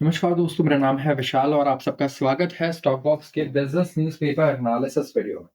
नमस्कार दोस्तों, मेरा नाम है विशाल और आप सबका स्वागत है स्टॉक बॉक्स के बिजनेस न्यूज़पेपर एनालिसिस वीडियो में।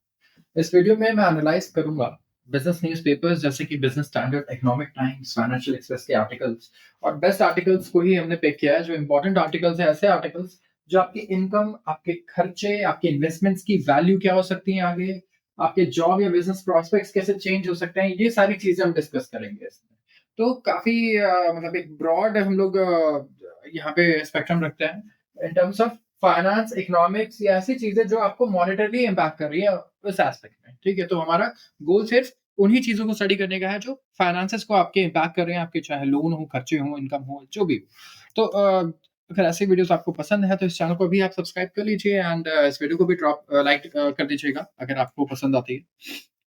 इस वीडियो में मैं एनालाइज करूंगा बिजनेस न्यूज़पेपर्स जैसे कि business standard, economic times, financial express के आर्टिकल्स और बेस्ट आर्टिकल्स को ही हमने पिक किया है। जो इंपॉर्टेंट आर्टिकल्स है, ऐसे आर्टिकल्स जो आपकी इनकम, आपके खर्चे, आपके इन्वेस्टमेंट्स की वैल्यू क्या हो सकती है आगे, आपके जॉब या बिजनेस प्रोस्पेक्ट्स कैसे चेंज हो सकते हैं, ये सारी चीजें हम डिस्कस करेंगे इसमें। तो काफी मतलब एक ब्रॉड हम लोग यहाँ पे स्पेक्ट्रम रखते हैं इन टर्म्स ऑफ फाइनेंस, इकोनॉमिक्स या ऐसी चीजें जो आपको मॉनेटरली इम्पैक्ट कर रही है उस एस्पेक्ट में। ठीक है, तो हमारा गोल सिर्फ उन्हीं चीजों को स्टडी करने का है जो फाइनेंसेस को आपके इम्पैक्ट कर रहे हैं, आपके चाहे लोन हो, खर्चे हो, इनकम हो, जो भी हो। तो अगर ऐसी वीडियोस आपको पसंद है तो इस चैनल को भी आप सब्सक्राइब कर लीजिए एंड इस वीडियो को भी ड्रॉप लाइक कर दीजिएगा अगर आपको पसंद आती है।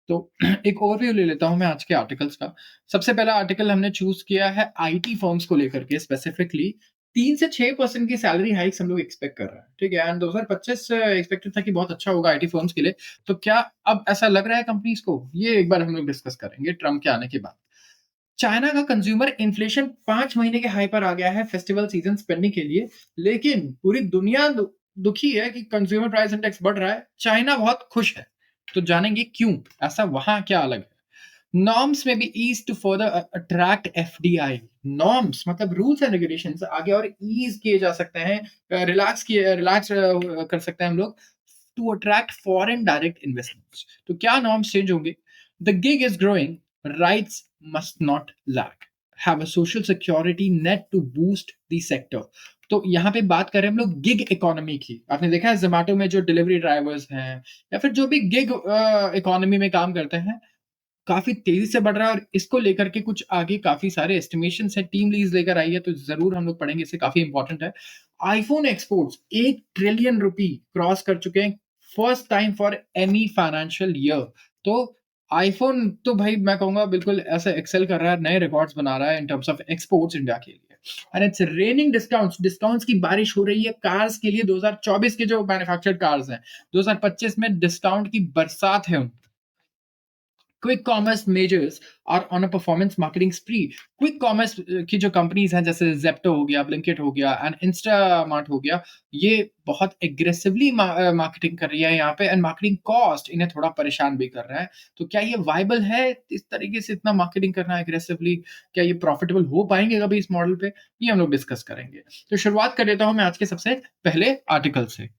तो एक ओवरव्यू ले लेता हूँ मैं आज के आर्टिकल्स का। सबसे पहला आर्टिकल हमने चूज़ किया है आईटी फर्म्स को लेकर के, स्पेसिफिकली 3 से 6% की सैलरी हाइक्स हम लोग एक्सपेक्ट कर रहे हैं। ठीक है, एंड 2025 एक्सपेक्टेड था कि बहुत अच्छा होगा आईटी फर्म्स के लिए। तो क्या अब ऐसा लग रहा है कंपनीज को? ये एक बार हम लोग डिस्कस करेंगे ट्रम्प के आने के बाद। चाइना का कंज्यूमर इन्फ्लेशन 5 महीने के हाई पर आ गया है फेस्टिवल सीजन स्पेंडिंग के लिए, लेकिन पूरी दुनिया दुखी है कि कंज्यूमर प्राइस इंडेक्स बढ़ रहा है, चाइना बहुत खुश है। तो जानेंगे क्यों, ऐसा वहां क्या अलग है। नॉर्म्स में भी ease to further attract FDI. Norms मतलब रूल्स एंड रेगुलेशंस आगे और ईज किए जा सकते हैं, रिलैक्स कर सकते हैं हम लोग to attract foreign direct investments. तो क्या नॉर्म्स चेंज होंगे? The gig is growing, rights must not lack, have a social security net to boost the sector. तो यहाँ पे बात करें हम लोग गिग इकोनॉमी की। आपने देखा है जोमेटो में जो डिलीवरी ड्राइवर्स हैं या फिर जो भी गिग इकोनॉमी में काम करते हैं, काफ़ी तेज़ी से बढ़ रहा है और इसको लेकर के कुछ आगे काफ़ी सारे एस्टिमेशंस हैं, टीम लीज़ लेकर आई है, तो ज़रूर हम लोग पढ़ेंगे, इसे काफ़ी इम्पोर्टेंट है। आईफ़ोन एक्सपोर्ट्स 1 ट्रिलियन रुपी क्रॉस कर चुके हैं, first time for any financial year. तो आईफ़ोन तो भाई मैं कहूँगा बिल्कुल ऐसे एक्सेल कर रहा है, नए रिकॉर्ड्स बना रहा है इन टर्म्स ऑफ एक्सपोर्ट्स इंडिया के लिए। And it's raining discounts, discounts की बारिश हो रही है कार्स के लिए। 2024 के जो मैन्युफैक्चर्ड कार्स हैं, 2025 में डिस्काउंट की बरसात है उन। Quick commerce measures are on a performance marketing spree. Quick commerce की जो कंपनीज हैं जैसे जेप्टो हो गया, ब्लिंकिट हो गया एंड इंस्टामार्ट हो गया, ये बहुत एग्रेसिवली मार्केटिंग कर रही है यहाँ पे, एंड मार्केटिंग कॉस्ट इन्हें थोड़ा परेशान भी कर रहा है। तो क्या ये वाइबल है इस तरीके से इतना मार्केटिंग करना एग्रेसिवली? क्या ये प्रॉफिटेबल हो पाएंगे कभी इस मॉडल पे? ये हम लोग डिस्कस करेंगे। तो शुरुआत कर देता हूँ मैं आज के सबसे पहले आर्टिकल से,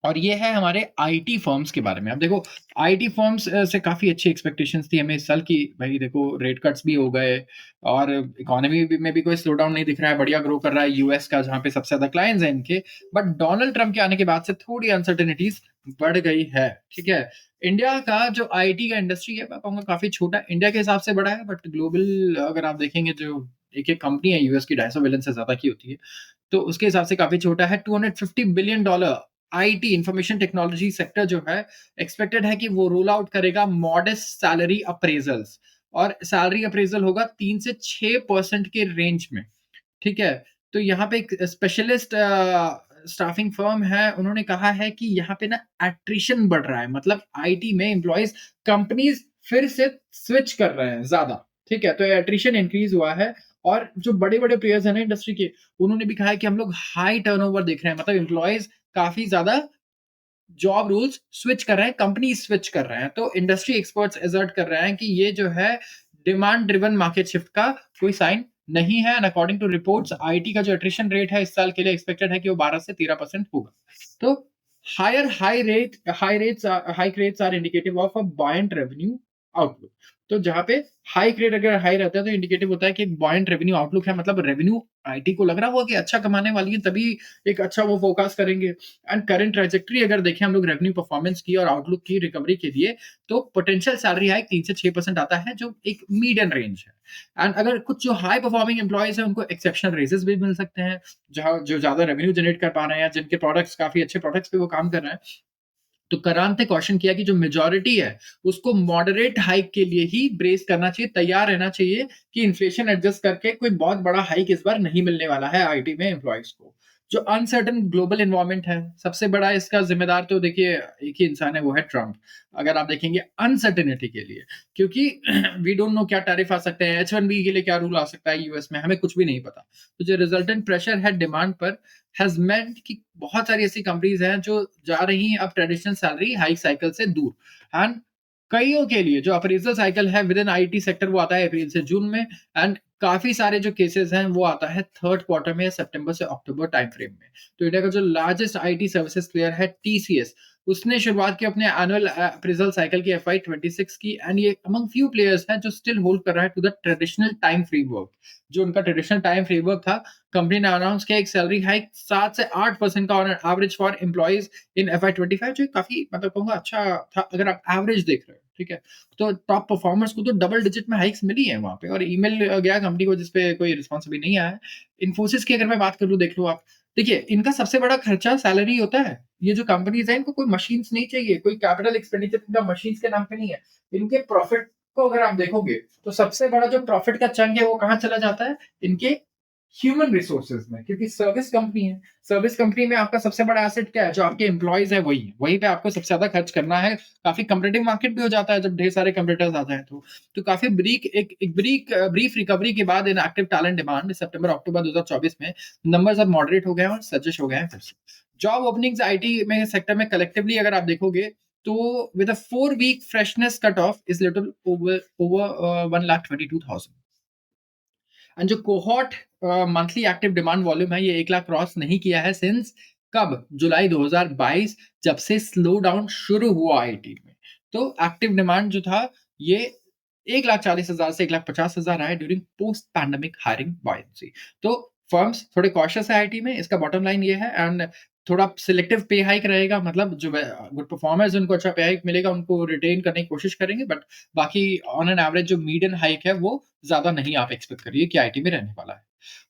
और ये है हमारे आईटी फर्म्स के बारे में। अब देखो, आईटी फर्म्स से काफ़ी अच्छी एक्सपेक्टेशंस थी हमें इस साल की। भाई देखो, रेट कट्स भी हो गए और इकोनॉमी भी में भी कोई स्लो डाउन नहीं दिख रहा है, बढ़िया ग्रो कर रहा है यूएस का, जहाँ पे सबसे ज़्यादा क्लाइंट्स हैं इनके। बट डोनाल्ड ट्रम्प के आने के बाद से थोड़ी अनसर्टेनिटीज बढ़ गई है। ठीक है, इंडिया का जो आईटी का इंडस्ट्री है, मैं कहूँगा काफ़ी छोटा है, इंडिया के हिसाब से बड़ा है, बट ग्लोबल अगर आप देखेंगे, जो एक-एक कंपनी है यूएस की 250 बिलियन से ज़्यादा की होती है, तो उसके हिसाब से काफ़ी छोटा है। $250 billion IT information technology sector जो है, एक्सपेक्टेड है कि वो रोल आउट करेगा मॉडेस्ट सैलरी अप्रेजल्स, और सैलरी अप्रेजल होगा 3 से 6% के रेंज में। ठीक है, तो यहाँ पे एक स्पेशलिस्ट स्टाफिंग फर्म है, उन्होंने कहा है कि यहाँ पे ना एट्रिशन बढ़ रहा है, मतलब आईटी में एम्प्लॉइज, कंपनीज फिर से स्विच कर रहे हैं ज्यादा। ठीक है, तो एट्रिशन इंक्रीज हुआ है। और जो बड़े बड़े प्लेयर्स हैं ना इंडस्ट्री के, उन्होंने भी कहा है कि हम लोग हाई टर्नओवर देख रहे हैं, मतलब एम्प्लॉइज काफी ज्यादा जॉब रूल्स स्विच कर रहे हैं, कंपनी स्विच कर रहे हैं। तो इंडस्ट्री एक्सपर्ट्स एजर्ट कर रहे हैं कि ये जो है डिमांड ड्रिवन मार्केट शिफ्ट का कोई साइन नहीं है। And according to reports, IT का जो अट्रिशन रेट है इस साल के लिए एक्सपेक्टेड है कि वो 12 से 13% होगा। तो hike rates are indicative of a buoyant revenue outlook. तो जहां पे हाइक रेट अगर हाई रहता है तो इंडिकेटिव होता है कि एक बायंट रेवेन्यू आउटलुक है, मतलब रेवेन्यू आईटी को लग रहा होगा कि अच्छा कमाने वाली है, तभी एक अच्छा वो फोकस करेंगे। एंड करंट ट्रेजेक्टरी अगर देखें हम लोग रेवेन्यू परफॉर्मेंस की और आउटलुक की रिकवरी के लिए, तो पोटेंशियल सैलरी हाइक 3 से 6% आता है, जो एक मीडियन रेंज है। एंड अगर कुछ जो हाई परफॉर्मिंग एम्प्लॉइज है उनको एक्सेप्शनल रेजेस भी मिल सकते हैं, जहां जो ज्यादा रेवेन्यू जनरेट कर पा रहे हैं, जिनके प्रोडक्ट्स काफी अच्छे प्रोडक्ट्स पे वो काम कर रहे हैं। तो करांत ने क्वेश्चन किया कि जो मेजोरिटी है उसको मॉडरेट हाइक के लिए ही ब्रेस करना चाहिए, तैयार रहना चाहिए कि इन्फ्लेशन एडजस्ट करके कोई बहुत बड़ा हाइक इस बार नहीं मिलने वाला है आईटी में एम्प्लॉइज को। जो अनसर्टेन ग्लोबल एनवायरनमेंट है, सबसे बड़ा इसका ज़िम्मेदार तो देखिए एक ही इंसान है, वो है ट्रम्प। अगर आप देखेंगे अनसर्टेनिटी के लिए, क्योंकि वी डोंट नो क्या टैरिफ आ सकते हैं, H-1B के लिए क्या रूल आ सकता है यूएस में, हमें कुछ भी नहीं पता। तो जो रिजल्टेंट प्रेशर है डिमांड पर हैज़ मेंट कि बहुत सारी ऐसी कंपनीज़ हैं जो जा रही हैं अब ट्रेडिशनल सैलरी हाइक साइकिल से दूर। एंड कइयों के लिए जो अप्रेज़ल साइकिल है विदिन आईटी सेक्टर वो आता है अप्रैल से जून में, एंड काफ़ी सारे जो केसेज़ हैं वो आता है 3rd क्वार्टर में या सितंबर से अक्टूबर टाइम फ्रेम में। तो इंडिया का जो लार्जेस्ट आईटी सर्विसेज प्लेयर है टीसीएस, उसने शुरुआत की अपने एनुअल अप्रेज़ल साइकिल की एफवाई 26 की, एंड ये अमंग फ्यू प्लेयर्स हैं जो स्टिल होल्ड कर रहा है to the traditional time framework. जो उनका ट्रेडिशनल टाइम फ्रेमवर्क था, कंपनी ने अनाउंस किया एक सैलरी हाइक 7 से 8% का on an average for employees in FY 25, जो काफ़ी मतलब कहूँगा अच्छा था अगर आप एवरेज देख रहे हो, ठीक है? तो टॉप परफॉर्मर्स को तो डबल डिजिट में हाइक्स मिली है वहाँ पे, और ईमेल गया कंपनी को जिस पे कोई रिस्पॉन्स अभी नहीं आया है। इन्फोसिस की अगर मैं बात करूँ, देख लो आप, देखिए इनका सबसे बड़ा खर्चा सैलरी होता है। ये जो कंपनीज़ हैं इनको कोई मशीन्स नहीं चाहिए, कोई कैपिटल एक्सपेंडिचर इनका मशीन्स के नाम पे नहीं है। इनके प्रॉफिट को अगर आप देखोगे, तो सबसे बड़ा जो प्रॉफिट का चंक है वो कहाँ चला जाता है? इनके ह्यूमन रिसोर्सेज में, क्योंकि सर्विस कंपनी है। सर्विस कंपनी में आपका सबसे बड़ा एसेट क्या है? जो आपके एम्प्लॉइज है वही है, वहीं पे आपको सबसे ज्यादा खर्च करना है। काफी कम्पिटिटिव मार्केट भी हो जाता है जब ढेर सारे कंपटीटर्स आते हैं, तो काफी ब्रीफ रिकवरी के बाद इन एक्टिव टैलेंट डिमांड सितंबर अक्टूबर 2024 में नंबर्स अब मॉडरेट हो गए हैं और सजेस्ट हो गए हैं फिर से। जॉब ओपनिंग्स आईटी में सेक्टर में कलेक्टिवली अगर आप देखोगे, तो with a 4 week freshness cut off is little over 1,22,000, and जो cohort monthly active demand volume है ये 1 लाख क्रॉस नहीं किया है सिंस कब? जुलाई 2022, जब से स्लो डाउन शुरू हुआ आईटी में। तो एक्टिव डिमांड जो था ये 1,40,000 से 1,50,000 आया during post pandemic hiring buoyancy. तो फर्म्स थोड़े कॉशियस है आईटी में, इसका बॉटम लाइन ये है, एंड थोड़ा सिलेक्टिव पे हाइक रहेगा, मतलब जो गुड परफॉर्मर्स उनको अच्छा पे हाइक मिलेगा, उनको रिटेन करने की कोशिश करेंगे, बट बाकी ऑन एन एवरेज जो मीडियन हाइक है वो ज़्यादा नहीं आप एक्सपेक्ट करिए कि आईटी में रहने वाला है।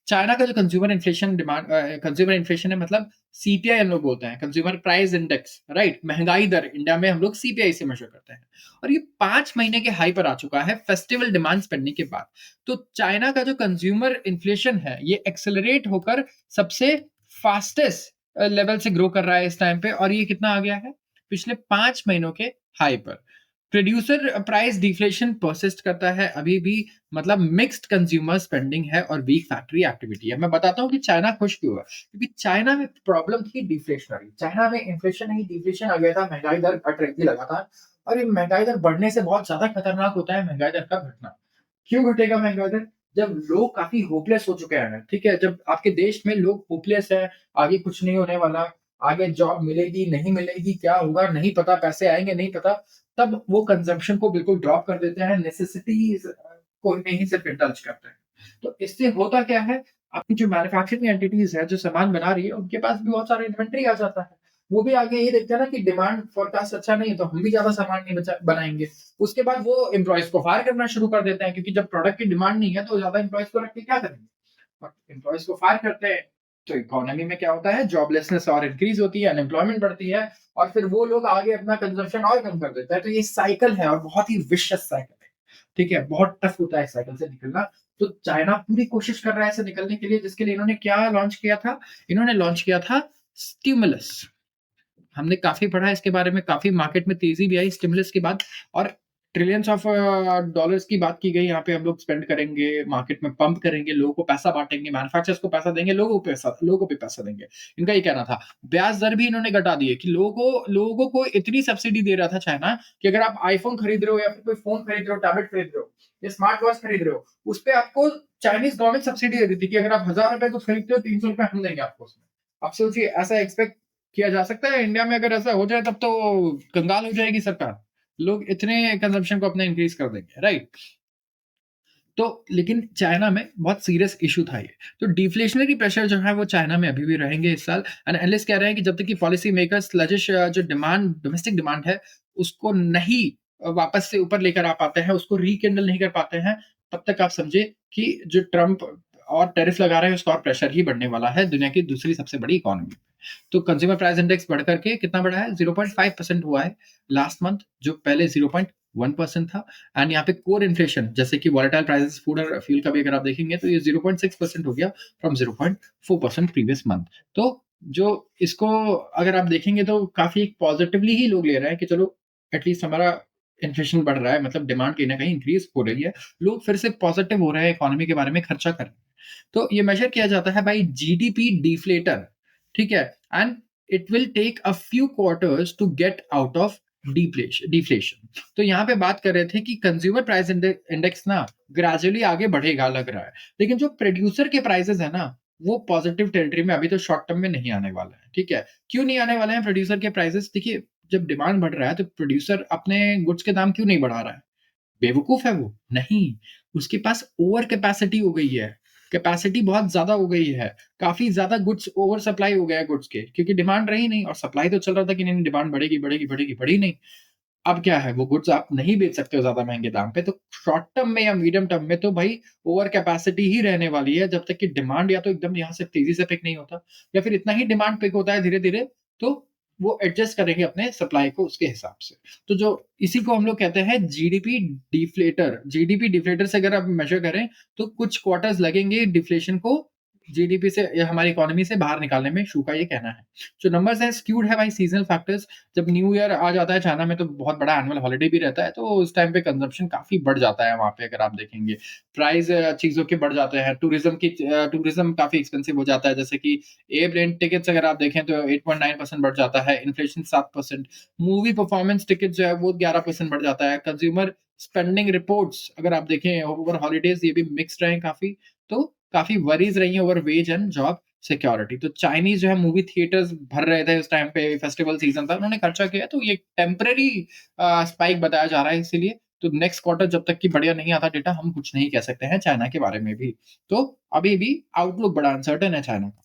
चाइना का जो कंज्यूमर इन्फ्लेशन है, मतलब सीपीआई हम लोग बोलते हैं, कंज्यूमर प्राइस इंडेक्स, राइट? महंगाई दर इंडिया में हम लोग सीपीआई से मेजर करते हैं, और ये 5 महीने के हाई पर आ चुका है फेस्टिवल डिमांड स्पेंडिंग के बाद। तो चाइना का जो कंज्यूमर इन्फ्लेशन है ये एक्सेलरेट होकर सबसे फास्टेस्ट लेवल से ग्रो कर रहा है इस टाइम पे, और ये कितना आ गया है? पिछले 5 महीनों के हाई पर। प्रोड्यूसर प्राइस डिफ्लेशन परसिस्ट करता है अभी भी, मतलब मिक्स्ड कंज्यूमर स्पेंडिंग है और वीक फैक्ट्री एक्टिविटी है। मैं बताता हूँ कि चाइना खुश क्यों है, क्योंकि चाइना में प्रॉब्लम थी डिफ्लेशनरी। चाइना में इन्फ्लेशन नहीं डिफ्लेशन आ गया था, महंगाई दर घट रही थी लगातार, और ये महंगाई दर बढ़ने से बहुत ज्यादा खतरनाक होता है महंगाई दर का घटना। क्यों घटेगा महंगाई दर? जब लोग काफी होपलेस हो चुके हैं, ठीक है, जब आपके देश में लोग होपलेस है, आगे कुछ नहीं होने वाला, आगे जॉब मिलेगी नहीं मिलेगी, क्या होगा नहीं पता, पैसे आएंगे नहीं पता, तब वो कंजम्पशन को बिल्कुल ड्रॉप कर देते हैं, नेसेसिटीज को नहीं सिर्फ इंडल्ज करते हैं। तो इससे होता क्या है, आपकी जो मैन्युफैक्चरिंग एंटिटीज है जो सामान बना रही है उनके पास भी बहुत सारा इन्वेंट्री आ जाता है। वो भी आगे ये देखते हैं ना कि डिमांड फोरकास्ट अच्छा नहीं है, तो हम भी ज्यादा सामान नहीं बनाएंगे। उसके बाद वो एम्प्लॉयज को फायर करना शुरू कर देते हैं, क्योंकि जब प्रोडक्ट की डिमांड नहीं है तो ज्यादा एम्प्लॉयज को रख के क्या करेंगे? एम्प्लॉयज को फायर करते हैं, तो इकोनॉमी में क्या होता है? जॉबलेसनेस और इंक्रीज होती है, अनएम्प्लॉयमेंट बढ़ती है, और फिर वो लोग आगे अपना कंजम्पशन और कम कर देते हैं। तो ये साइकिल है और बहुत ही विशियस साइकिल है, ठीक है? बहुत टफ होता है इस साइकिल से निकलना। तो चाइना पूरी कोशिश कर रहा है इससे निकलने के लिए, जिसके लिए इन्होंने क्या लॉन्च किया था? इन्होंने लॉन्च किया था स्टिमुलस। हमने काफ़ी पढ़ा है इसके बारे में, काफ़ी मार्केट में तेज़ी भी आई स्टिमुलस के बाद, और ट्रिलियंस ऑफ डॉलर्स की बात की गई। यहाँ पे हम लोग स्पेंड करेंगे, मार्केट में पंप करेंगे, लोगों को पैसा बाँटेंगे, मैन्युफैक्चरर्स को पैसा देंगे, लोगों पे पैसा देंगे। इनका ये कहना था। ब्याज दर भी इन्होंने घटा दी है कि लोगों को इतनी सब्सिडी दे रहा था चाइना कि अगर आप आईफ़ोन खरीद रहे हो या फिर कोई फ़ोन खरीद रहे हो, टैबलेट खरीद रहे हो या स्मार्ट वॉच खरीद रहे हो, उसपे आपको चाइनीज़ गवर्नमेंट सब्सिडी दे रही थी कि अगर आप ₹1000 कुछ खरीदते हो, ₹300 हम देंगे आपको उसमें। आप सोचिए, ऐसा एक्सपेक्ट किया जा सकता है इंडिया में? अगर ऐसा हो जाए तब तो कंगाल हो जाएगी सरकार। लोग इतने कंजम्पशन को अपना इंक्रीज कर देंगे, राइट? तो लेकिन चाइना में बहुत सीरियस इशू था ये। तो डिफ्लेशनरी प्रेशर जो है वो चाइना में अभी भी रहेंगे इस साल, एंड एनालिस्ट कह रहे हैं कि जब तक कि पॉलिसी मेकर्स स्लगिश जो डिमांड, डोमेस्टिक डिमांड है, उसको नहीं वापस से ऊपर लेकर आ पाते हैं, उसको रिकिंडल नहीं कर पाते हैं, तब तक आप समझे कि जो ट्रम्प और टैरिफ लगा रहे हैं उसका और प्रेशर ही बढ़ने वाला है दुनिया की दूसरी सबसे बड़ी इकोनॉमी। तो कंज्यूमर प्राइस इंडेक्स बढ़ करके कितना बढ़ा है? 0.5% हुआ है लास्ट मंथ, जो पहले 1% था। एंड यहाँ पे कोर इन्फ्लेशन जैसे कि वॉलेटाइल प्राइसेस फूड और फ्यूल का भी अगर आप देखेंगे तो ये 0.6% हो गया फ्रॉम 0.4% प्रीवियस मंथ। तो जो इसको अगर आप देखेंगे तो काफ़ी पॉज़िटिवली ही लोग ले रहे हैं कि चलो एटलीस्ट हमारा इन्फ्लेशन बढ़ रहा है, मतलब डिमांड कहीं न कहीं इंक्रीज़ हो रही है। लोग फिर से पॉज़िटिव हो रहे हैं इकोनॉमी के बारे में खर्चा कर रहे हैं। तो ये मेज़र किया जाता है बाय जीडीपी डिफ्लेटर, ठीक है? And it will take a few quarters to get out of deflation. तो यहाँ पे बात कर रहे थे कि कंज्यूमर प्राइस इंडेक्स ना ग्रेजुअली आगे बढ़ेगा लग रहा है। लेकिन जो प्रोड्यूसर के प्राइसेज़ है ना, वो पॉज़िटिव टेरिटरी में अभी तो शॉर्ट टर्म में नहीं आने वाला है, ठीक है? क्यों नहीं आने वाले हैं प्रोड्यूसर के प्राइसेज़? देखिए, जब डिमांड बढ़ रहा है तो प्रोड्यूसर अपने गुड्स के दाम क्यों नहीं बढ़ा रहा है? बेवकूफ़ है वो? नहीं, उसके पास ओवर कैपेसिटी हो गई है। कैपेसिटी बहुत ज़्यादा हो गई है। काफ़ी ज़्यादा गुड्स ओवर सप्लाई हो गया है गुड्स के, क्योंकि डिमांड रही नहीं और सप्लाई तो चल रहा था कि नहीं, नहीं डिमांड बढ़ेगी, बढ़ेगी, बढ़ेगी, बढ़ी नहीं। अब क्या है, वो गुड्स आप नहीं बेच सकते हो ज़्यादा महँगे दाम पे, तो शॉर्ट टर्म में या मीडियम टर्म में तो भाई ओवर कैपेसिटी ही रहने वाली है, जब तक कि डिमांड या तो एकदम यहाँ से तेज़ी से पिक नहीं होता या फिर इतना ही डिमांड पिक होता है धीरे-धीरे, तो वो एडजस्ट करेंगे अपने सप्लाई को उसके हिसाब से। तो जो इसी को हम लोग कहते हैं जीडीपी डिफ्लेटर। जीडीपी डिफ्लेटर से अगर आप मेज़र करें, तो कुछ क्वार्टर्स लगेंगे डिफ्लेशन को जीडीपी से या हमारी इकोनॉमी से बाहर निकालने में, शू का ये कहना है। जो नंबर्स हैं स्क्यूड है भाई सीज़नल फैक्टर्स। जब न्यू ईयर आ जाता है चाइना में तो बहुत बड़ा एनुअल हॉलिडे भी रहता है, तो उस टाइम पे कंज़म्पशन काफ़ी बढ़ जाता है वहाँ पे अगर आप देखेंगे। प्राइस चीज़ों के बढ़ जाते हैं, टूरिज़्म काफ़ी एक्सपेंसिव हो जाता है, जैसे कि एयरप्लेन टिकट्स अगर आप देखें तो 8.9% बढ़ जाता है, इन्फ्लेशन 7%, मूवी परफॉर्मेंस टिकट जो है वो 11% बढ़ जाता है, कंज़्यूमर स्पेंडिंग रिपोर्ट्स अगर आप देखें ओवर हॉलिडेज़ ये भी मिक्स्ड रहे काफ़ी, तो काफ़ी वरीज़ रही हैं over wage and job security. तो चाइनीज़ जो है मूवी थिएटर्स भर रहे थे उस टाइम पे, फेस्टिवल सीज़न था, उन्होंने खर्चा किया, तो ये टेम्परेरी स्पाइक बताया जा रहा है इसीलिए। तो नेक्स्ट क्वार्टर जब तक कि बढ़िया नहीं आता डेटा, हम कुछ नहीं कह सकते हैं चाइना के बारे में भी। तो अभी भी आउटलुक बड़ा अनसर्टेन है चाइना का।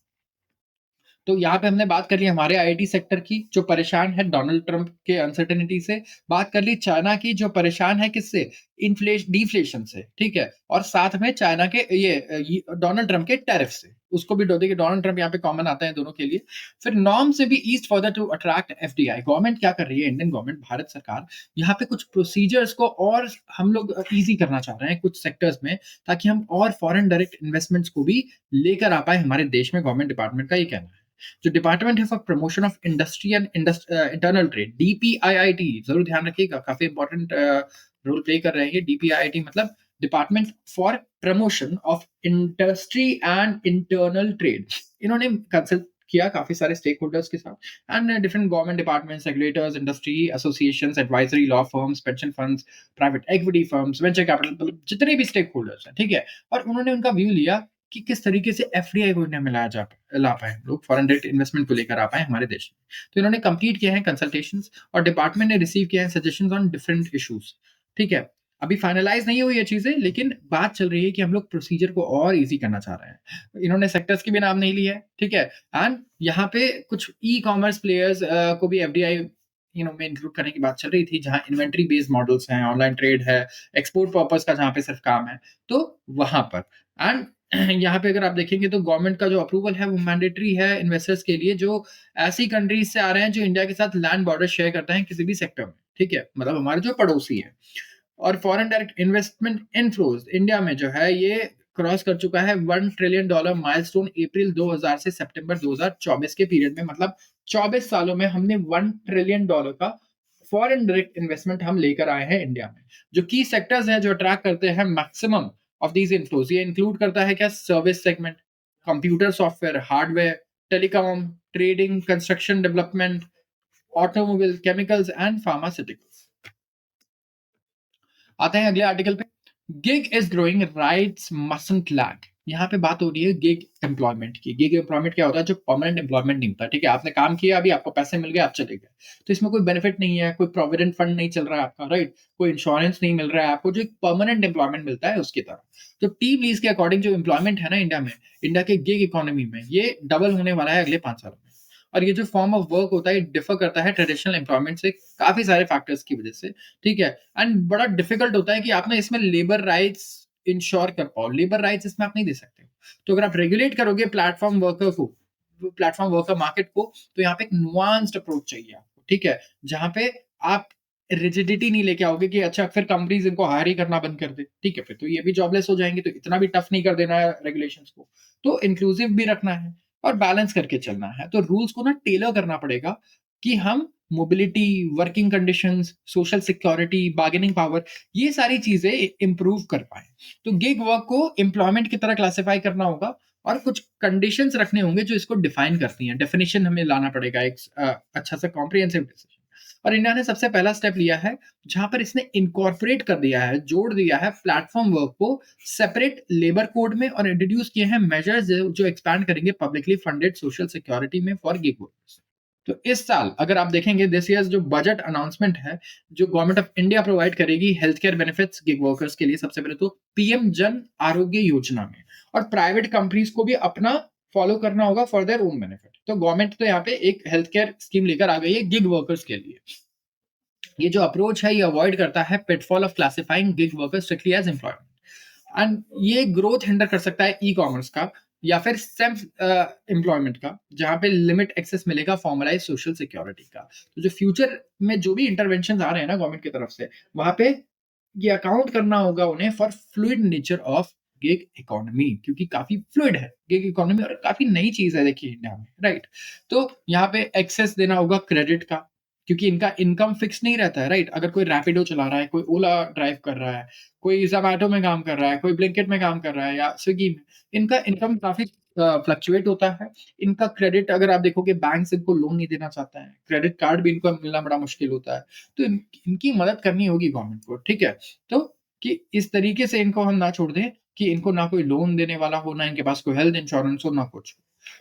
तो यहाँ पे हमने बात कर ली हमारे आईटी सेक्टर की, जो परेशान है डोनाल्ड ट्रंप के अनसर्टेनिटी से। बात कर ली चाइना की, जो परेशान है किससे? डिफ्लेशन से, ठीक है? और साथ में चाइना के ये डोनाल्ड ट्रंप के टैरिफ से। उसको भी देखिए डोनाल्ड ट्रंप यहाँ पे कॉमन आता है दोनों के लिए। फिर नॉर्म से भी eased further to attract FDI. Government क्या कर रही है, इंडियन गवर्नमेंट, भारत सरकार, यहाँ पे कुछ प्रोसीजर्स को और हम लोग ईज़ी करना चाह रहे हैं कुछ सेक्टर्स में, ताकि हम और फॉरेन डायरेक्ट इन्वेस्टमेंट्स को भी लेकर आ पाएँ हमारे देश में। गवर्नमेंट डिपार्टमेंट का ये कहना है। जो डिपार्टमेंट है for promotion of industry and internal trade, DPIIT, जरूर ध्यान रखिएगा, काफी इंपॉर्टेंट रोल प्ले कर रहे हैं ये। डीपीआईआईटी मतलब department for promotion of industry and internal trade. इन्होंने कंसल्ट किया काफी सारे स्टेक होल्डर्स के साथ and different government departments, regulators, industry associations, advisory, law firms, pension funds, private equity firms, venture capital, मतलब जितने भी स्टेक होल्डर्स हैं, ठीक है? और उन्होंने उनका व्यू लिया कि किस तरीके से एफडीआई को इंडिया में ला पाए लोग, फॉरेन डायरेक्ट इन्वेस्टमेंट को लेकर आ पाए हमारे देश में। तो इन्होंने कंप्लीट किए हैं कंसल्टेशंस और डिपार्टमेंट ने रिसीव किया है सजेशंस ऑन डिफरेंट इश्यूज, ठीक है? अभी फाइनलाइज नहीं हुई ये चीजें, लेकिन बात चल रही है कि हम लोग प्रोसीजर को और इजी करना चाह रहे हैं। इन्होंने सेक्टर्स की भी नाम नहीं ली है, ठीक है? एंड यहाँ पे कुछ ई कॉमर्स प्लेयर्स को भी एफडीआई में इंक्लूड करने की बात चल रही थी, जहाँ इन्वेंट्री बेस्ड मॉडल्स हैं, ऑनलाइन ट्रेड है, एक्सपोर्ट पर्पस का जहाँ पे सिर्फ काम है, तो वहां पर। एंड यहाँ पे अगर आप देखेंगे तो गवर्नमेंट का जो अप्रूवल है वो मैंडेटरी है इन्वेस्टर्स के लिए जो ऐसी कंट्रीज से आ रहे हैं जो इंडिया के साथ लैंड बॉर्डर शेयर करते हैं किसी भी सेक्टर में, ठीक है? मतलब हमारे जो पड़ोसी हैं। और foreign direct investment inflows India में जो है ये क्रॉस कर चुका है $1 ट्रिलियन माइलस्टोन अप्रैल 2000 से सितंबर 2024 के पीरियड में। मतलब 24 सालों में हमने $1 ट्रिलियन का फॉरेन डायरेक्ट इन्वेस्टमेंट हम लेकर आए हैं इंडिया में। जो की सेक्टर्स हैं जो अट्रैक्ट करते हैं मैक्सिमम ऑफ दीज इनफ्लोज, ये इंक्लूड करता है क्या? Service segment, computer software, hardware, telecom, trading, construction development, automobile, chemicals and pharmaceuticals. आते हैं अगले आर्टिकल पे। गिग इज ग्रोइंग, राइट्स मसंट लैग। यहाँ पे बात हो रही है गिग एम्प्लॉयमेंट की। गिग एम्प्लॉयमेंट क्या होता है? जो परमानेंट एम्प्लॉयमेंट नहीं होता, ठीक है? आपने काम किया, अभी आपको पैसे मिल गए, आप चले गए, तो इसमें कोई बेनिफिट नहीं है, कोई प्रोविडेंट फंड नहीं चल रहा है आपका, राइट? कोई इंश्योरेंस नहीं मिल रहा है आपको, जो एक परमानेंट एम्प्लॉयमेंट मिलता है उसकी तरह। तो टीम लीज के अकॉर्डिंग जो एम्प्लॉयमेंट है ना इंडिया में, इंडिया के गिग इकोनॉमी में, ये डबल होने वाला है अगले 5 सालों में। और ये जो फॉर्म ऑफ वर्क होता है डिफर करता है ट्रेडिशनल एम्प्लॉयमेंट से काफी सारे फैक्टर्स की वजह से, ठीक है? एंड बड़ा डिफिकल्ट होता है कि आप ना इसमें लेबर राइट्स इंश्योर कर पाओ। लेबर राइट्स इसमें आप नहीं दे सकते हो। तो अगर आप रेगुलेट करोगे प्लेटफॉर्म वर्कर मार्केट को, तो यहाँ पे एक नुआंस्ड अप्रोच चाहिए आपको, ठीक है? जहाँ पे आप रिजिडिटी नहीं लेके आओगे कि अच्छा फिर कंपनीज इनको हायर ही करना बंद कर दे, ठीक है, फिर तो ये भी जॉबलेस हो जाएंगे, तो इतना भी टफ नहीं कर देना है रेगुलेशंस को। तो इंक्लूसिव भी रखना है और बैलेंस करके चलना है। तो रूल्स को ना टेलर करना पड़ेगा कि हम mobility, working conditions, social security, bargaining power, ये सारी चीजें इंप्रूव कर पाए। तो गिग वर्क को एम्प्लॉयमेंट की तरह क्लासिफाई करना होगा और कुछ कंडीशंस रखने होंगे जो इसको डिफाइन करती हैं। डेफिनेशन हमें लाना पड़ेगा एक अच्छा सा कॉम्प्रिहेंसिव डिसीजन। और इंडिया ने सबसे पहला स्टेप लिया है जहां पर इसने इनकॉर्पोरेट कर दिया है, जोड़ दिया है प्लेटफॉर्म वर्क को सेपरेट लेबर कोड में और इंट्रोड्यूस किए हैं मेजर्स जो एक्सपैंड करेंगे पब्लिकली फंडेड सोशल सिक्योरिटी में फॉर गिग वर्कर्स। तो इस साल अगर आप देखेंगे दिस ईयर जो बजट अनाउंसमेंट है जो गवर्नमेंट ऑफ इंडिया प्रोवाइड करेगी health care benefits gig workers के लिए, सबसे पहले तो पीएम जन आरोग्य योजना में, और प्राइवेट कंपनीज को भी अपना फॉलो करना होगा फॉर देयर ओन बेनिफिट। तो गवर्नमेंट तो यहाँ पे एक हेल्थ केयर स्कीम लेकर आ गई है गिग वर्कर्स के लिए। ये जो अप्रोच है ये अवॉइड करता है pitfall of classifying gig workers strictly as employment, and ये ग्रोथ हिंडर कर सकता है ई कॉमर्स का या फिर सेल्फ एम्प्लॉयमेंट का, जहां पे लिमिट एक्सेस मिलेगा फॉर्मलाइज सोशल सिक्योरिटी का। तो जो फ्यूचर में जो भी इंटरवेंशन आ रहे हैं ना गवर्नमेंट की तरफ से, वहां पे ये अकाउंट करना होगा उन्हें for fluid nature of gig economy, क्योंकि काफी फ्लूइड है गिग इकोनॉमी और काफी नई चीज है देखिए इंडिया में, राइट। तो यहाँ पे एक्सेस देना होगा क्रेडिट का, क्योंकि इनका इनकम फिक्स नहीं रहता है, राइट। अगर कोई रैपिडो चला रहा है, कोई ओला ड्राइव कर रहा है, कोई जोमैटो में काम कर रहा है, कोई ब्लिंकिट में काम कर रहा है या स्विगी में, इनका इनकम काफी फ्लक्चुएट होता है। इनका क्रेडिट अगर आप देखोगे बैंक इनको लोन नहीं देना चाहता है, क्रेडिट कार्ड भी इनको मिलना बड़ा मुश्किल होता है। तो इनकी मदद करनी होगी गवर्नमेंट को, ठीक है। तो कि इस तरीके से इनको हम ना छोड़ दें कि इनको ना कोई लोन देने वाला हो, ना इनके पास कोई हेल्थ इंश्योरेंस हो, ना कुछ।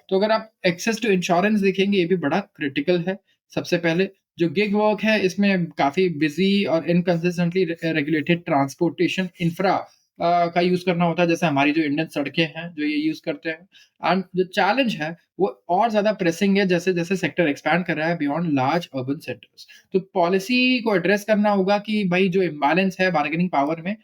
तो अगर आप एक्सेस टू इंश्योरेंस देखेंगे, ये भी बड़ा क्रिटिकल है। सबसे पहले जो गिग वर्क है इसमें काफी बिजी और इनकंसिस्टेंटली रेगुलेटेड ट्रांसपोर्टेशन इंफ्रा का यूज करना होता है, जैसे हमारी जो इंडियन सड़कें हैं जो ये यूज करते हैं। एंड जो चैलेंज है वो और ज्यादा प्रेसिंग है जैसे जैसे सेक्टर एक्सपैंड कर रहा है बियॉन्ड लार्ज अर्बन सेंटर्स। तो पॉलिसी को एड्रेस करना होगा कि भाई जो इम्बैलेंस है बार्गेनिंग पावर में,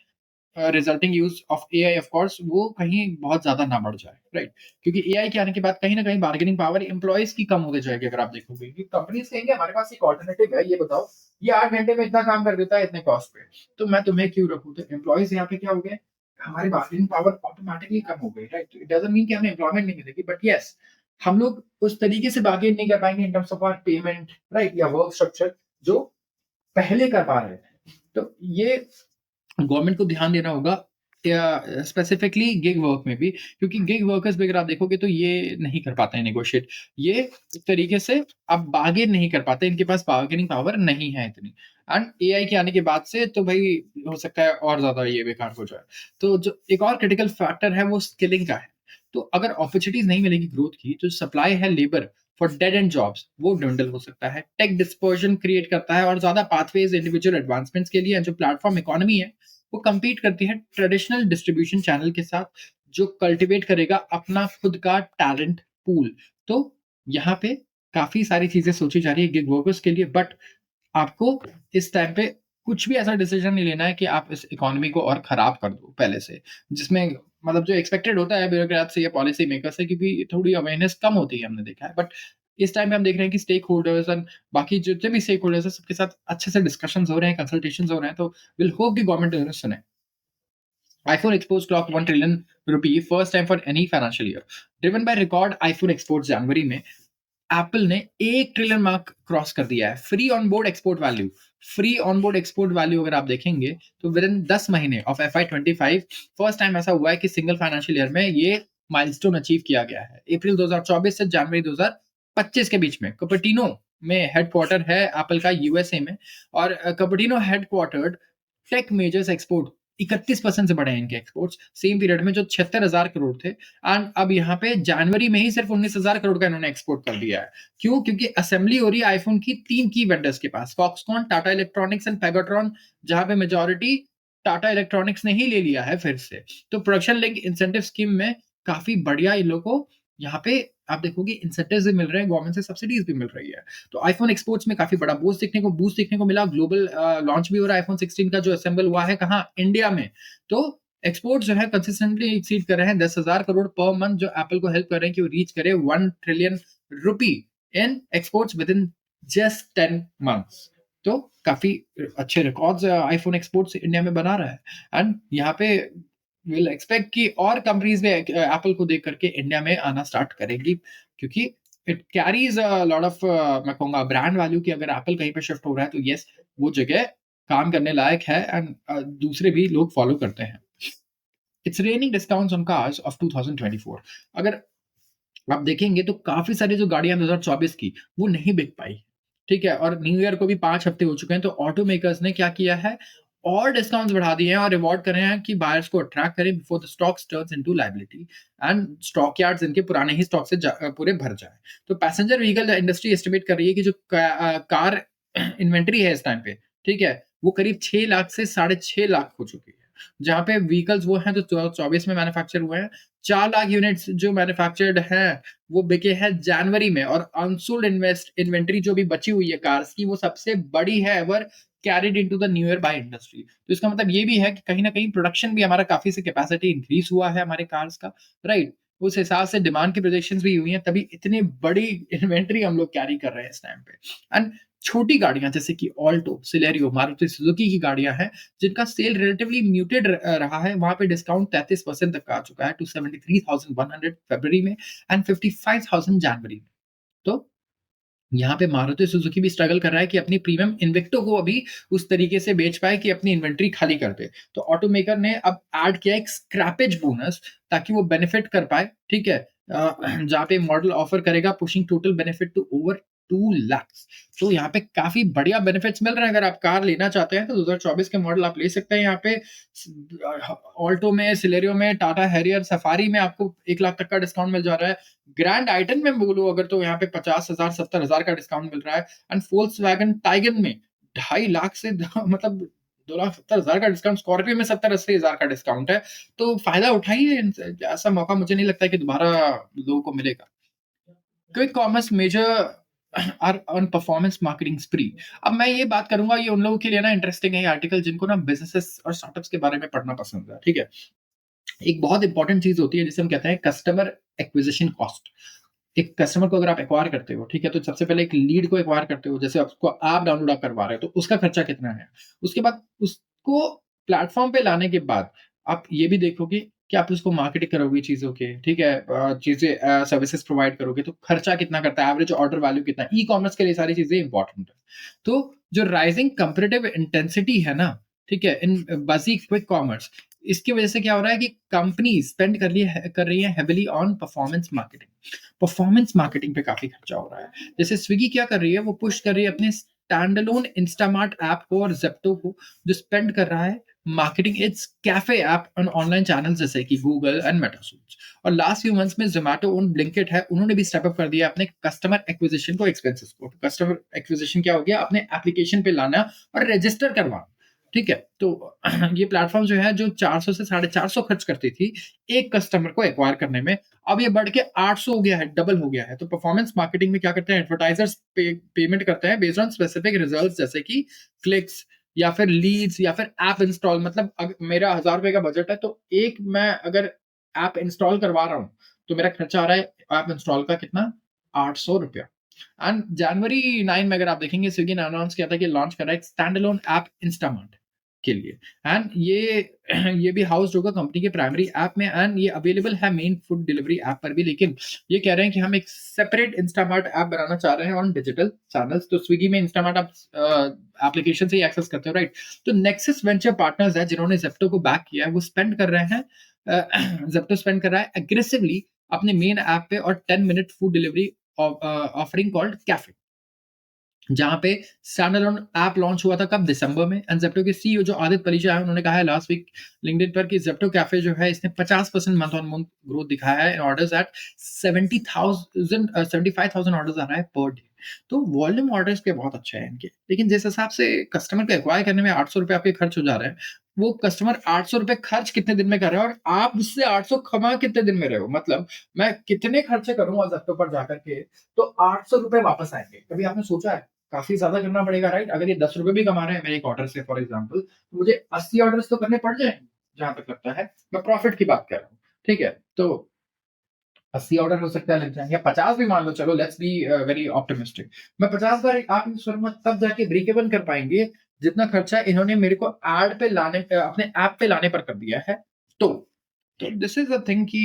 resulting use of AI of course, वो कहीं बहुत ज्यादा ना बढ़ जाए, राइट। क्योंकि एआई के आने के बाद कहीं ना कहीं बार्गेनिंग पावर एम्प्लॉयज की कम होती जाएगी। अगर आप देखोगे कि कंपनीज कहेंगे हमारे पास एक ऑल्टरनेटिव है, ये बताओ ये 8 घंटे में इतना काम कर देता है इतने कॉस्ट पे, तो मैं तुम्हें क्यों रखूं। तो एम्प्लॉयज यहाँ पे क्या हो गए, हमारी बार्गेनिंग पावर ऑटोमेटिकली कम हो गई, राइट। इट डजंट मीन कि हमें एम्प्लॉयमेंट नहीं मिलेगी, बट यस हम लोग उस तरीके से बार्गेन नहीं कर पाएंगे in terms of hour payment, right, या वर्क स्ट्रक्चर जो पहले कर पा रहे थे। तो ये गवर्नमेंट को ध्यान देना होगा स्पेसिफिकली गिग वर्क में भी, क्योंकि गिग वर्कर्स भी अगर आप देखोगे तो ये नहीं कर पाते हैं नेगोशिएट, ये इस तरीके से अब बार्गेन नहीं कर पाते, इनके पास बार्गेनिंग पावर नहीं है इतनी। एंड एआई के आने के बाद से तो भाई हो सकता है और ज्यादा ये बेकार हो जाए। तो जो एक और क्रिटिकल फैक्टर है वो स्किलिंग का है। तो अगर अपॉर्चुनिटीज नहीं मिलेगी ग्रोथ की, जो सप्लाई है labour for dead and jobs वो डंडल हो सकता है, टेक डिस्पर्जन क्रिएट करता है और ज्यादा पाथवेज इंडिविजुअल एडवांसमेंट्स के लिए। जो प्लेटफॉर्म इकोनॉमी है वो compete करती है ट्रेडिशनल डिस्ट्रीब्यूशन चैनल के साथ, जो कल्टीवेट करेगा अपना खुद का टैलेंट पूल। तो यहाँ पे काफी सारी चीजें सोची जा रही है गिग वर्कर्स के लिए, बट आपको इस टाइम पे कुछ भी ऐसा डिसीजन नहीं लेना है कि आप इस इकोनॉमी को और खराब कर दो पहले से, जिसमें मतलब जो एक्सपेक्टेड होता है ब्यूरोक्रेट से या पॉलिसी मेकर से, क्योंकि थोड़ी अवेयरनेस कम होती है हमने देखा है। बट इस टाइम पे हम देख रहे हैं कि स्टेक होल्डर्स एंड बाकी जितने भी स्टेक होल्डर्स हैं सबके साथ अच्छे से डिस्कशंस हो रहे हैं, कंसल्टेशंस हो रहे हैं। तो विल होप कि गवर्नमेंट सुने। iPhone exports clocked 1 trillion rupee first time for any financial year. Driven by record iPhone exports जनवरी में एप्पल ने 1 ट्रिलियन मार्क क्रॉस कर दिया है। Free on board export value, free on board export value अगर आप देखेंगे तो विद इन 10 महीने ऑफ FY25 फर्स्ट टाइम ऐसा हुआ है कि सिंगल फाइनेंशियल ईयर में ये माइलस्टोन अचीव किया गया है। अप्रैल 2024 से जनवरी 2025 के बीच में कपर्टिनो में हेडक्वार्टर है एप्पल का यूएसए में, और कपर्टिनो हेडक्वार्टर्ड टेक मेजर्स एक्सपोर्ट 31% से बढ़े हैं इनके एक्सपोर्ट्स सेम पीरियड में, जो 76,000 करोड़ थे। एंड अब यहाँ पे जनवरी में ही सिर्फ 19,000 करोड़ का इन्होंने एक्सपोर्ट कर दिया है। क्यों? क्योंकि असेंबली हो रही है आईफोन की 3 की वेंडर्स के पास, Foxconn, Tata electronics and Pegatron, जहां पे मेजोरिटी टाटा इलेक्ट्रॉनिक्स ने ही ले लिया है फिर से। तो प्रोडक्शन लिंक इंसेंटिव स्कीम में काफी बढ़िया इन लोगों को यहाँ पे आप देखोगे इंसेंटिव्स भी मिल रहे हैं, गवर्नमेंट से सब्सिडीज भी मिल रही है। तो आईफोन एक्सपोर्ट्स में काफी बड़ा बूस्ट देखने को मिला। ग्लोबल लॉन्च भी हो रहा है आईफोन 16 का, जो असेंबल हुआ है कहाँ, इंडिया में। तो एक्सपोर्ट जो है कंसिस्टेंटली एक्सीड कर रहे हैं 10,000 करोड़ पर मंथ, जो एप्पल को हेल्प कर रहे हैं कि वो रीच करे 1 trillion rupee in exports with in just 10 months. तो काफ़ी अच्छे रिकॉर्ड्स आईफ़ोन एक्सपोर्ट्स इंडिया में बना रहा है। एंड यहाँ पे विल एक्सपेक्ट कि और कंपनीज़ भी एप्पल को देख कर के इंडिया में आना स्टार्ट करेंगी, क्योंकि it Carey's a lot of मैं कहूँगा ब्रांड वैल्यू कि अगर एप्पल कहीं पे शिफ्ट हो रहा है तो येस, वो जगह काम करने लायक है एंड दूसरे भी लोग फॉलो करते हैं। It's raining discounts on cars of 2024। अगर आप देखेंगे तो काफ़ी सारी जो गाड़ियाँ 2024 की, वो नहीं बिक पाई, ठीक है? और न्यू ईयर को भी 5 हफ्ते हो चुके हैं, तो ऑटो मेकर्स ने क्या किया है, और डिस्काउंट्स बढ़ा दिए हैं और रिवॉर्ड कर रहे हैं कि बायर्स को अट्रैक्ट करें before the stocks turns into liability and stock yards इनके पुराने ही स्टॉक से पूरे भर जाएँ। तो पैसेंजर व्हीकल इंडस्ट्री एस्टिमेट कर रही है कि जो कार इन्वेंटरी है इस टाइम पे, ठीक है? वो करीब 6 लाख से साढ़े 6 लाख हो चुकी है। जहाँ पे व्हीकल्स वो हैं जो 24 में मैन्युफैक्चर हुए हैं, 4 लाख यूनिट्स जो मैन्युफैक्चर्ड हैं, वो बिके हैं जनवरी में, और अनसोल्ड इन्वेंटरी जो भी बची हुई है कार्स की, वो सबसे बड़ी है ever carried into the new year by industry. तो इसका मतलब ये भी है कि कहीं न कहीं प्रोडक्शन भी हमारा काफ़ी से कैपेसिटी इंक्रीज़ हुआ है हमारे कार्स का, राइट? उस हिसाब से डिमांड की प्रोजेक्शंस भी हुई हैं, तभी इतनी बड़ी इन्वेंटरी हम लोग कैरी कर रहे हैं इस टाइम पे। एंड छोटी गाड़ियाँ जैसे कि ऑल्टो, सिलेरियो, मारुति सुजुकी की गाड़ियाँ हैं, जिनका सेल रिलेटिवली म्यूटेड रहा है, वहाँ पे डिस्काउंट 33% तक का आ चुका है टू 73,100 फरवरी में एंड 55,000 जनवरी में। तो यहाँ पे मारुति सुजुकी भी स्ट्रगल कर रहा है कि अपनी प्रीमियम इन्विक्टो को अभी उस तरीके से बेच पाए कि अपनी इन्वेंटरी खाली कर दे। तो ऑटोमेकर ने अब ऐड किया एक स्क्रैपेज बोनस ताकि वो बेनिफिट कर पाए, ठीक है? जहाँ पे मॉडल ऑफर करेगा pushing total benefit to over 2 lakhs. तो यहाँ पे काफ़ी बढ़िया बेनिफिट्स मिल रहे हैं। अगर आप कार लेना चाहते हैं तो 2024 के मॉडल आप ले सकते हैं यहाँ पे। ऑल्टो में, सिलेरियो में, टाटा हैरियर, सफारी में आपको 1 लाख तक का डिस्काउंट मिल जा रहा है। ग्रैंड आइटन में बोलूँ अगर तो यहाँ पे 50,000 70,000 का डिस्काउंट मिल रहा है एंड फोक्सवैगन टाइगन में 2.5 लाख से मतलब 2,70,000 का डिस्काउंट, स्कॉर्पियो में 70-80 हज़ार का डिस्काउंट है। तो फ़ायदा उठाइए, ऐसा मौका मुझे नहीं लगता है कि दोबारा लोगों को मिलेगा। Quick commerce major are on performance marketing spree. अब मैं ये बात करूँगा, ये उन लोगों के लिए ना इंटरेस्टिंग है ये आर्टिकल जिनको ना बिज़नेसेस और स्टार्टअप्स के बारे में पढ़ना पसंद है, ठीक है? एक बहुत इंपॉर्टेंट चीज़ होती है जिसे हम कहते हैं कस्टमर एक्विजिशन कॉस्ट। एक कस्टमर को अगर आप एक्वायर करते हो, ठीक है? तो सबसे पहले एक लीड को एक्वायर करते हो, जैसे आप उसको ऐप डाउनलोड आप करवा रहे हो, तो उसका खर्चा कितना है? उसके बाद उसको प्लेटफ़ॉर्म पे लाने के बाद आप ये भी देखोगे कि आप उसको मार्केटिंग करोगे चीज़ों के, ठीक है? चीज़ें सर्विसेज़ प्रोवाइड करोगे, तो खर्चा कितना करता है? एवरेज ऑर्डर वैल्यू कितना है? ई-कॉमर्स के लिए सारी चीज़ें इंपॉर्टेंट है। तो जो राइज़िंग कॉम्पिटिटिव इंटेंसिटी है ना, ठीक है? इन बज़ी क्विक कॉमर्स, इसकी वजह से क्या हो रहा है कि कंपनी स्पेंड कर रही है heavily on performance marketing. Performance marketing पे काफ़ी खर्चा हो रहा है। जैसे स्विगी क्या कर रही है, वो पुश कर रही है अपने स्टैंडअलोन इंस्टामार्ट ऐप को और ज़ेप्टो को, जो स्पेंड कर रहा है marketing it's cafe app on online channels जैसे कि गूगल एंड मेटा सर्च। और लास्ट फ्यू मंथ्स में ज़ोमैटो ओन ब्लिंकिट है, उन्होंने भी स्टेप अप कर दिया अपने कस्टमर एक्विजिशन को, एक्सपेंसेस को। कस्टमर एक्विजिशन क्या हो गया? अपने एप्लीकेशन पे लाना और रजिस्टर करवाना, ठीक है? तो ये प्लेटफ़ॉर्म जो है, जो 400 से 450 खर्च करती थी, एक कस्टमर को एक्वायर करने में, अब ये बढ़ के 800 हो गया है, डबल हो गया है। तो परफॉर्मेंस मार्केटिंग में क्या करते हैं, एडवर्टाइजर्स पेमेंट करते हैं बेस्ड ऑन स्पेसिफिक रिजल्ट्स, जैसे कि क्लिक्स या फिर लीड्स या फिर ऐप इंस्टॉल। मतलब मेरा ₹1000 का बजट है, तो एक मैं अगर ऐप इंस्टॉल करवा रहा हूँ, तो मेरा खर्चा आ रहा है ऐप इंस्टॉल का कितना? ₹800। एंड जनवरी 9 में अगर आप देखेंगे, स्विगी ने अनाउंस किया था कि लॉन्च कर रहा है एक स्टैंड अलोन ऐप इंस्टामार्ट के लिए। एंड ये भी हाउस्ड होगा कंपनी के प्राइमरी ऐप में एंड ये अवेलेबल है मेन फूड डिलीवरी ऐप पर भी। लेकिन ये कह रहे हैं कि हम एक सेपरेट इंस्टामार्ट ऐप बनाना चाह रहे हैं ऑन डिजिटल चैनल्स। तो स्विगी में इंस्टामार्ट आप एप्लीकेशन से ही एक्सेस करते हो, राइट? तो नेक्सस वेंचर पार्टनर्स है जिन्होंने ज़ेप्टो को बैक किया है, वो स्पेंड कर रहे हैं ज़ेप्टो स्पेंड कर रहा है एग्रेसिवली अपने मेन ऐप पे और 10 minute food delivery offering called cafe, जहाँ पे स्टैंड अलोन ऐप लॉन्च हुआ था कब? दिसंबर में। एंड ज़ेप्टो के सीईओ जो आदित्य परिचा है, उन्होंने कहा है लास्ट वीक लिंक्डइन पर कि ज़ेप्टो कैफे जो है, इसने 50% मंथ ऑन मंथ ग्रोथ दिखाया है इन ऑर्डर्स एट 75,000 ऑर्डर्स आ रहा है पर डे। तो वॉल्यूम ऑर्डर्स के बहुत अच्छे हैं इनके। लेकिन जिस हिसाब से कस्टमर को एक्वायर करने में ₹800 आपके खर्च हो जा रहे हैं, वो कस्टमर ₹800 खर्च कितने दिन में कर रहे हैं और आप उससे 800 कमा कितने दिन में रहे हो? मतलब मैं कितने खर्चे करूँगा ज़ेप्टो पर जाकर के, तो ₹800 वापस आएँगे। कभी आपने सोचा है? काफ़ी ज़्यादा करना पड़ेगा, राइट? अगर ये ₹10 भी कमा रहे हैं मेरे एक ऑर्डर से फॉर एग्ज़ाम्पल, तो मुझे 80 ऑर्डर्स तो करने पड़ जाएँगे, जहाँ तक लगता है। मैं प्रॉफिट की बात कर रहा हूँ, ठीक है? तो 80 ऑर्डर हो सकता है लग जाए, या 50 भी मान लो, चलो लेट्स बी वेरी ऑप्टिमिस्टिक। मैं 50 बार आप यूज़ करूँगा तब जाके ब्रेक इवन कर पाएँगे, जितना खर्चा इन्होंने मेरे को ऐड पे लाने अपने ऐप पे लाने पर कर दिया है। तो दिस इज़ अ थिंग कि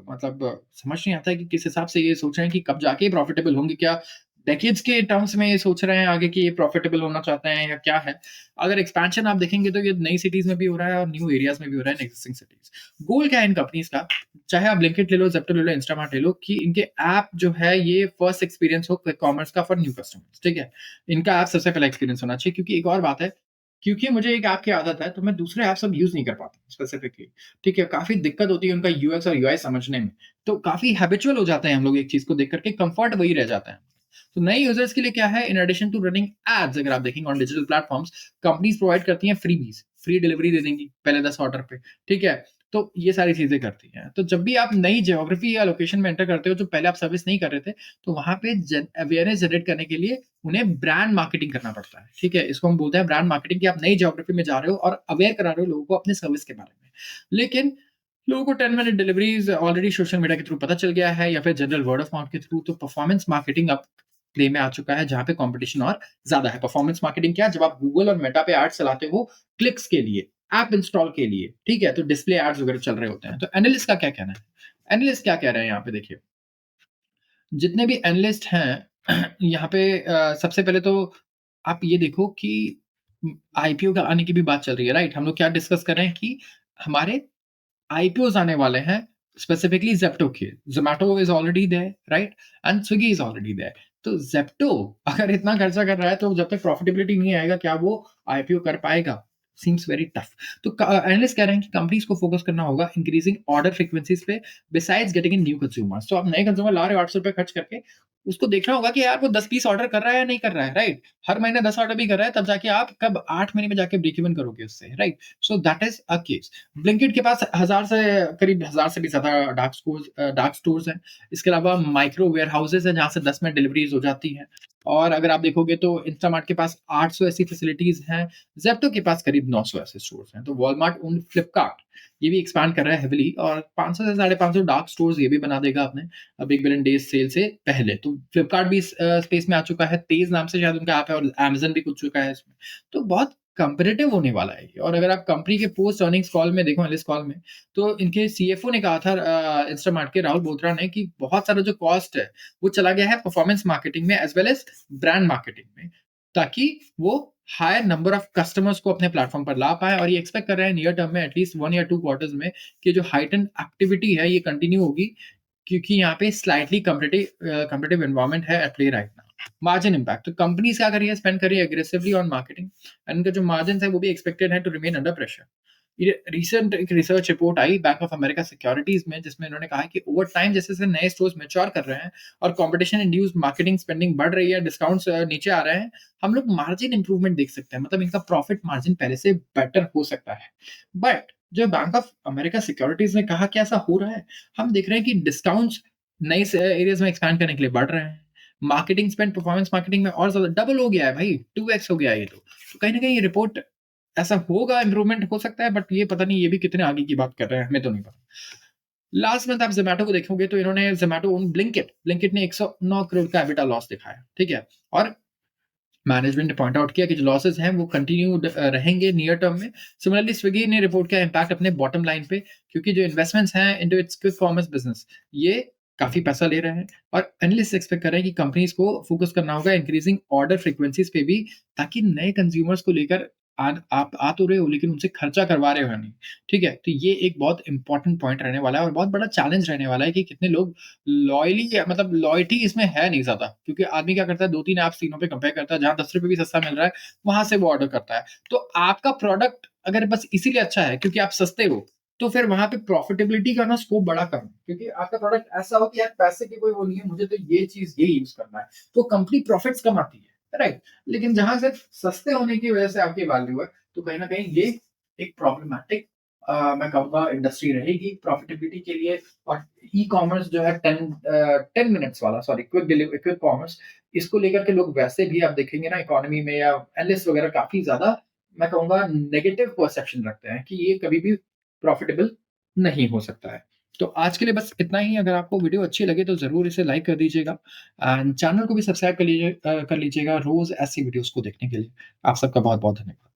मतलब समझ नहीं आता है कि किस हिसाब से ये सोच रहे हैं कि कब जाके प्रॉफिटेबल होंगे, क्या डेकेड्स के टर्म्स में ये सोच रहे हैं आगे कि ये प्रॉफिटेबल होना चाहते हैं या क्या है? अगर एक्सपेंशन आप देखेंगे तो ये नई सिटीज़ में भी हो रहा है और न्यू एरियाज़ में भी हो रहा है इन एक्जिस्टिंग सिटीज़। गोल क्या है इन कंपनीज़ का? चाहे आप ब्लिंकिट ले लो, ज़ेप्टो ले लो, इंस्टामार्ट ले लो, कि इनके ऐप जो है ये फर्स्ट एक्सपीरियंस हो क्विक कॉमर्स का फॉर न्यू कस्टमर्स, ठीक है? इनका ऐप सबसे पहला एक्सपीरियंस होना चाहिए, क्योंकि एक और बात है, क्योंकि मुझे एक ऐप की आदत है, तो मैं दूसरे ऐप्स अब यूज़ नहीं कर पाता स्पेसिफिकली, ठीक है? काफ़ी दिक्कत होती है उनका यूएक्स और यूआई समझने में, तो काफ़ी हैबिचुअल हो जाते हैं हम लोग एक चीज़ को देख कर के, कम्फर्ट वही रह जाता है। तो नए यूजर्स के लिए क्या है, in addition to running ads, अगर आप देखेंगे on digital platforms, companies provide करती हैं फ्रीबीज, फ्री डिलीवरी दे देंगी पहले 10 ऑर्डर पे, ठीक है? तो ये सारी चीजें करती हैं। तो जब भी आप नई ज्योग्राफी या लोकेशन में एंटर करते हो जो पहले आप सर्विस नहीं कर रहे थे, तो वहां पे अवेयरनेस जनरेट करने के लिए उन्हें ब्रांड मार्केटिंग करना पड़ता है, ठीक है? इसको हम बोलते हैं ब्रांड मार्केटिंग, कि आप नई ज्योग्राफी में जा रहे हो और अवेयर करा रहे हो लोगों को अपने सर्विस के बारे में। लेकिन लोगों को 10 minute deliveries already social media के थ्रू पता चल गया है, या फिर जनरल वर्ड ऑफ माउथ के थ्रू, तो परफॉर्मेंस मार्केटिंग अब प्ले में आ चुका है, जहाँ पे कंपटीशन और ज़्यादा है। परफॉर्मेंस मार्केटिंग क्या है? जब आप गूगल और मेटा पे एड्स चलाते हो क्लिक्स के लिए, ऐप इंस्टॉल के लिए, ठीक है? तो डिस्प्ले एड्स वगैरह चल रहे होते हैं। तो एनालिस्ट का क्या कहना है? एनालिस्ट क्या कह रहे हैं यहाँ पे देखिए, जितने भी एनालिस्ट हैं यहाँ पे सबसे पहले तो आप ये देखो कि आईपीओ का आने की भी बात चल रही है, राइट? हम लोग क्या डिस्कस कर रहे हैं कि हमारे आईपीओज़ आने वाले हैं, स्पेसिफिकली ज़ेप्टो के। Zomato is already there, right? And Swiggy is already there. तो ज़ेप्टो अगर इतना खर्चा कर रहा है, तो जब तक प्रॉफिटेबिलिटी नहीं आएगा, क्या वो आईपीओ कर पाएगा? Seems very tough. तो एनालिस्ट कह रहे हैं कि कंपनीज़ को फोकस करना होगा इंक्रीजिंग ऑर्डर फ्रीक्वेंसीज़ पे, besides getting in new consumers. तो आप नए कंज्यूमर ला रहे हो ₹800 खर्च करके, उसको देखना होगा कि यार वो 10 पीस ऑर्डर कर रहा है या नहीं कर रहा है, राइट? हर महीने 10 ऑर्डर भी कर रहा है, तब जाके आप कब 8 महीने में जाके ब्रेक इवन करोगे उससे, right? So that is a case. Blinkit के पास 1000 से करीब 1000 से भी ज़्यादा डार्क स्टोर्स हैं। इसके अलावा माइक्रो वेयरहाउसेज़ हैं, जहाँ से 10 मिनट डिलीवरीज़ हो जाती हैं। और अगर आप देखोगे तो इंस्टामार्ट के पास 800 ऐसी फैसिलिटीज़ हैं, ज़ेप्टो के पास करीब 900 ऐसे स्टोर्स हैं। तो वॉलमार्ट ओन्ड फ्लिपकार्ट ये भी एक्सपैंड कर रहा है हेवीली, और 500 से 550 डार्क स्टोर्स ये भी बना देगा अपने बिग बिलियन डेज़ सेल से पहले। तो फ्लिपकार्ट भी इस स्पेस में आ चुका है, तेज़ नाम से शायद उनका ऐप है, और अमेज़न भी कूद चुका है इसमें। तो बहुत कॉम्पिटिटिव होने वाला है ये। और अगर आप कंपनी के पोस्ट अर्निंग्स कॉल में देखो, एनालिस्ट कॉल में, तो इनके सीएफओ ने कहा था इंस्टामार्ट के राहुल बोथरा ने, कि बहुत सारा जो कॉस्ट है वो चला गया है परफॉर्मेंस मार्केटिंग में as well as brand marketing में, ताकि वो हायर नंबर ऑफ कस्टमर्स को अपने प्लेटफ़ॉर्म पर ला पाएँ। और ये एक्सपेक्ट कर रहे हैं नियर टर्म में एटलीस्ट 1 या 2 क्वार्टर्स में, कि जो हाइटेंड एक्टिविटी है ये कंटिन्यू होगी, क्योंकि यहाँ पे स्लाइटली कॉम्पिटिटिव एनवायरनमेंट है at play right now. Margin impact, तो कंपनीज़ क्या कर रही है, स्पेंड कर रही है एग्रेसिवली ऑन मार्केटिंग, एंड इनका जो मार्जिन्स है वो भी एक्सपेक्टेड है टू रिमेन अंडर प्रेशर। ये रिसेंट एक research report I bank of America securities में, जिसमें इन्होंने कहा है कि ओवर टाइम जैसे-जैसे नए स्टोर्स मैच्योर कर रहे हैं और कॉम्पिटिशन इंड्यूस्ड मार्केटिंग स्पेंडिंग बढ़ रही है, डिस्काउंट्स नीचे आ रहे हैं, हम लोग मार्जिन इंप्रूवमेंट देख सकते हैं। मतलब इनका प्रॉफिट मार्जिन पहले से बेटर हो सकता है। बट जो बैंक ऑफ अमेरिका सिक्योरिटीज़ ने कहा कि ऐसा हो रहा है, हम देख रहे हैं कि डिस्काउंट्स नए से एरियाज़ में एक्सपैंड करने के लिए बढ़ रहे हैं। मार्केटिंग स्पेंड परफॉर्मेंस मार्केटिंग में और ज़्यादा डबल हो गया है भाई, 2x हो गया है ये तो। तो कहीं न कहीं ये रिपोर्ट ऐसा होगा, इम्प्रूवमेंट हो सकता है, बट ये पता नहीं, ये भी कितने आगे की बात कर रहे हैं, हमें तो नहीं पता। लास्ट मंथ आप ज़ोमैटो को देखोगे तो इन्होंने ज़ोमैटो ओन ब्लिंकिट ने 109 करोड़ का एबिटा लॉस दिखाया, ठीक है? और मैनेजमेंट ने पॉइंट आउट किया कि जो लॉसेस हैं वो कंटिन्यू रहेंगे नियर टर्म में। सिमिलरली स्विगी ने रिपोर्ट किया इम्पैक्ट अपने बॉटम लाइन पे, क्योंकि जो इन्वेस्टमेंट्स हैं into its quick commerce business, ये काफ़ी पैसा ले रहे हैं। और एनालिस्ट एक्सपेक्ट कर रहे हैं कि कंपनीज़ को फोकस करना होगा इंक्रीजिंग ऑर्डर फ्रीक्वेंसीज़ पे भी, ताकि नए कंज्यूमर्स को लेकर आप आ तो रहे हो, लेकिन उनसे खर्चा करवा रहे हो या नहीं, ठीक है? तो ये एक बहुत इंपॉर्टेंट पॉइंट रहने वाला है, और बहुत बड़ा चैलेंज रहने वाला है कि कितने लोग लॉयली, मतलब लॉयल्टी इसमें है नहीं ज़्यादा, क्योंकि आदमी क्या करता है, 2-3 ऐप्स तीनों पे कंपेयर करता है, जहाँ ₹10 भी सस्ता मिल रहा है, वहाँ से वो ऑर्डर करता है। तो आपका प्रोडक्ट अगर बस इसीलिए अच्छा है क्योंकि आप सस्ते हो, तो फिर वहाँ पे प्रॉफिटेबिलिटी का ना स्कोप बड़ा कम है। क्योंकि आपका प्रोडक्ट ऐसा हो कि यार पैसे की कोई वो नहीं है, मुझे तो ये चीज़ ये यूज़ करना है, तो कंपनी प्रॉफिट्स कमाती है, राइट? लेकिन जहाँ सिर्फ सस्ते होने की वजह से आपकी वैल्यू है, तो कहीं न कहीं ये एक प्रॉब्लमैटिक मैं कहूँगा इंडस्ट्री रहेगी प्रॉफिटेबिलिटी के लिए। और ई-कॉमर्स जो है 10 मिनट्स वाला, सॉरी, क्विक कॉमर्स, इसको लेकर के लोग वैसे भी आप देखेंगे ना इकोनॉमी में या एनालिस्ट वगैरह काफ़ी ज़्यादा, मैं कहूँगा, नेगेटिव परसेप्शन रखते हैं कि ये कभी भी प्रॉफिटेबल नहीं हो सकता है। तो आज के लिए बस इतना ही। अगर आपको वीडियो अच्छी लगे तो ज़रूर इसे लाइक कर दीजिएगा एंड चैनल को भी सब्सक्राइब कर लीजिएगा रोज़ ऐसी वीडियोज़ को देखने के लिए। आप सबका बहुत-बहुत धन्यवाद।